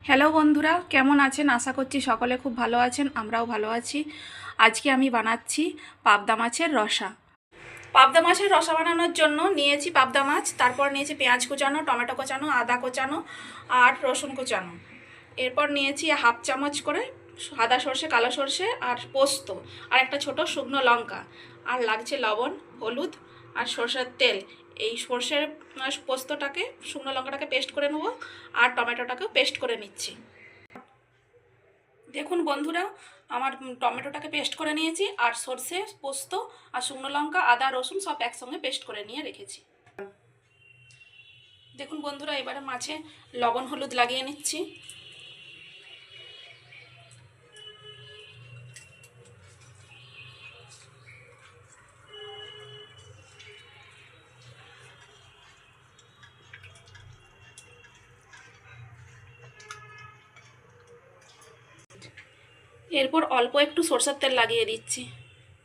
Hello বন্ধুরা, কেমন আছেন? আশা করছি সকলে খুব ভালো আছেন, আমরাও ভালো আছি। আজকে আমি বানাচ্ছি পাবদা মাছের রসা। পাবদা মাছের রসা বানানোর জন্য নিয়েছি পাবদা মাছ, তারপর নিয়েছি পেঁয়াজ কুচানো, টমেটো কুচানো, আদা কুচানো আর রসুন কুচানো। এরপর নিয়েছি হাফ চামচ করে সাদা সর্ষে, কালো সর্ষে আর পোস্ত আর একটা ছোট শুকনো লঙ্কা, আর লাগছে লবণ, হলুদ আর সর্ষের তেল। এই সর্ষের পোস্তটাকে, শুকনো লঙ্কাটাকে পেস্ট করে নেবো আর টমেটোটাকেও পেস্ট করে নিচ্ছি। দেখুন বন্ধুরা, আমার টমেটোটাকে পেস্ট করে নিয়েছি আর সর্ষে, পোস্ত আর শুকনো লঙ্কা, আদা, রসুন সব একসঙ্গে পেস্ট করে নিয়ে রেখেছি। দেখুন বন্ধুরা, এবারে মাছে লবণ হলুদ লাগিয়ে নিচ্ছি। এরপর অল্প একটু সরষের তেল লাগিয়ে দিচ্ছি,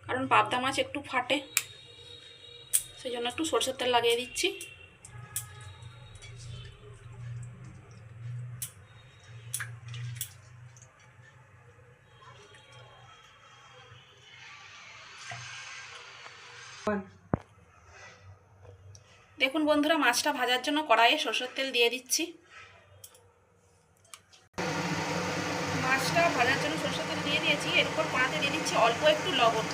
কারণ পাবদা মাছ একটু ফাটে, সেই জন্য একটু সরষের তেল লাগিয়ে দিচ্ছি। দেখুন বন্ধুরা, মাছটা ভাজার জন্য কড়াইয়ে সরষের তেল দিয়ে দিচ্ছি। মাছটা ভাজার জন্য সরষের তেল দিয়ে দিয়েছি। এরপর কড়াতে দিয়ে দিচ্ছি অল্প একটু লবণ,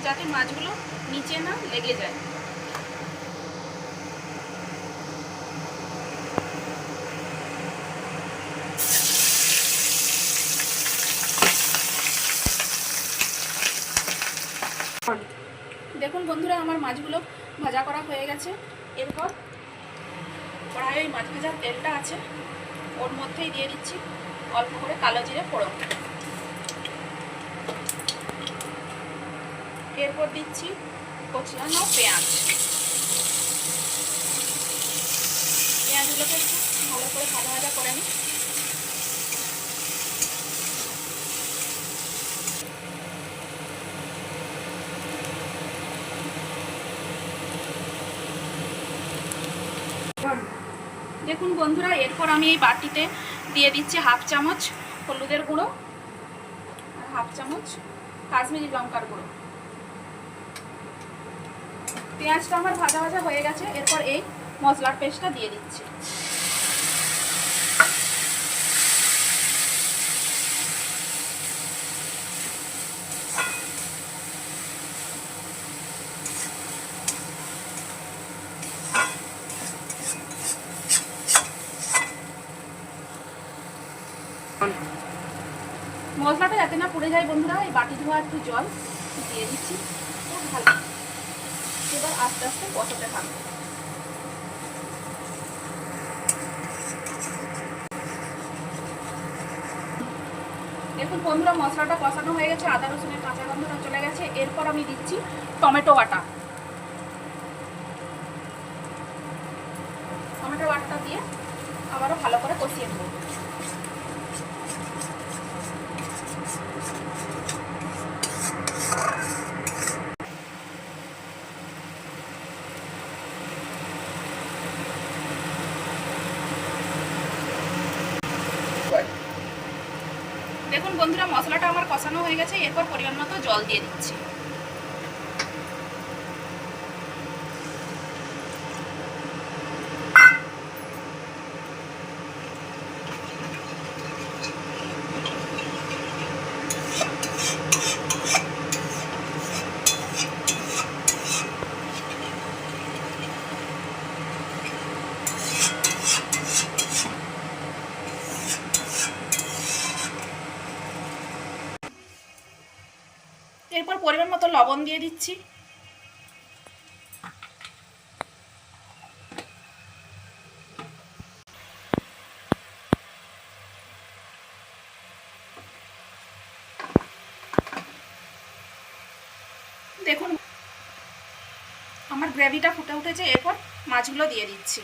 যাতে মাছগুলো নিচে না লেগে যায়। দেখুন বন্ধুরা, আমার মাছগুলো ভাজা করা হয়ে গেছে। এরপর কড়াইয়ে ওই মাছ ভাজার তেলটা আছে, ওর মধ্যেই দিয়ে দিচ্ছি অল্প করে কালো জিরে ফোড়ন। এরপর দিচ্ছি কচলানো পেঁয়াজ। পেঁয়াজগুলোকে একটু ভালো করে ভাজা ভাজা করে নিই। দেখুন বন্ধুরা, এরপর আমি এই বাটিতে দিয়ে দিচ্ছি হাফ চামচ হলুদের গুঁড়ো আর হাফ চামচ কাশ্মীরি লঙ্কার গুঁড়ো। পেঁয়াজটা আমার ভাজা ভাজা হয়ে গেছে। এরপর এই মশলার পেস্টটা দিয়ে দিচ্ছি। মশলাটা যাতে না পুড়ে যায় বন্ধুরা, এই বাটি ধোয়া একটু জল দিয়ে দিচ্ছি। খুব ভালো, এবার আস্তে আস্তে কষাতে থাকবো। দেখুন বন্ধুরা, মশলাটা কষানো হয়ে গেছে, আদা রসুনের কাঁচা গন্ধটা চলে গেছে। এরপর আমি দিচ্ছি টমেটো বাটা। টমেটো বাটাটা দিয়ে আবারও ভালো করে কষিয়ে নেব। দেখুন বন্ধুরা, মশলাটা আমার কষানো হয়ে গেছে। এরপর পরিমাণ মতো জল দিয়ে দিচ্ছি। এরপর পরিমাণ মতো লবণ দিয়ে দিচ্ছি। দেখুন আমার গ্রেভিটা ফুটে উঠেছে। এরপর মাছগুলো দিয়ে দিচ্ছি।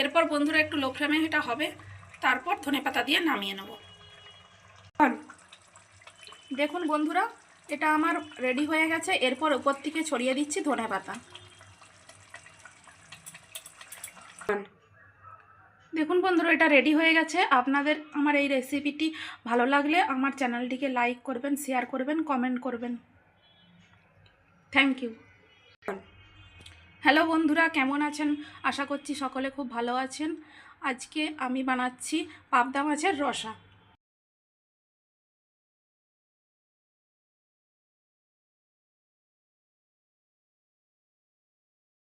এরপর বন্ধুরা একটু লো ফ্লেমে এটা হবে, তারপর ধনেপাতা দিয়ে নামিয়ে নেব। দেখুন বন্ধুরা, এটা আমার রেডি হয়ে গেছে। এরপর উপর থেকে ছড়িয়ে দিচ্ছি ধনেপাতা। দেখুন বন্ধুরা, এটা রেডি হয়ে গেছে। আপনাদের আমার এই রেসিপিটি ভালো লাগলে আমার চ্যানেলটিকে লাইক করবেন, শেয়ার করবেন, কমেন্ট করবেন। Thank you. হ্যালো বন্ধুরা, কেমন আছেন? আশা করছি সকলে খুব ভালো আছেন। আজকে আমি বানাচ্ছি পাবদা মাছের রসা।